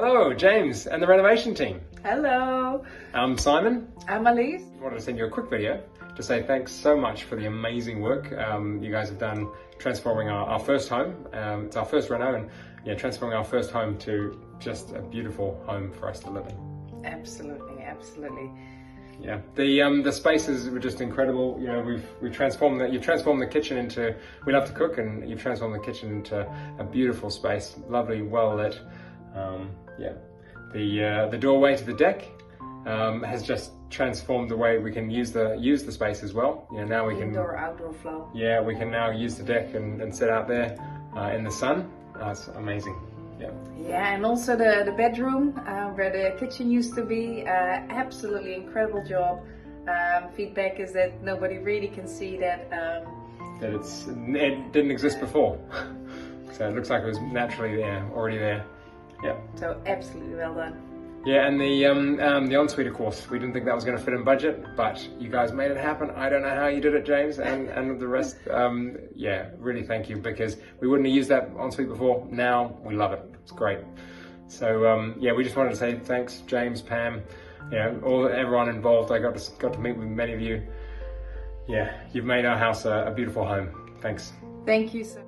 Hello, James and the Renovation Team. Hello. I'm Simon. I'm Elise. I wanted to send you a quick video to say thanks so much for the amazing work you guys have done transforming our first home. It's our first reno, and transforming our first home to just a beautiful home for us to live in. Absolutely, absolutely. Yeah, the spaces were just incredible. We've transformed that. You've transformed the kitchen into. We love to cook, and you've transformed the kitchen into a beautiful space, lovely, well lit. The doorway to the deck has just transformed the way we can use the space as well. Now we can indoor-outdoor flow. Yeah, we can now use the deck and sit out there in the sun. It's amazing. Yeah. Yeah, and also the bedroom where the kitchen used to be. Absolutely incredible job. Feedback is that nobody really can see that. That it didn't exist before. So it looks like it was naturally there, already there. Yeah. So absolutely well done. Yeah, and the ensuite, of course, we didn't think that was going to fit in budget, but you guys made it happen. I don't know how you did it, James, and the rest. Yeah, really thank you, because we wouldn't have used that ensuite before. Now we love it. It's great. So yeah, we just wanted to say thanks, James, Pam, everyone involved. I got to meet with many of you. Yeah, you've made our house a beautiful home. Thanks. Thank you so much.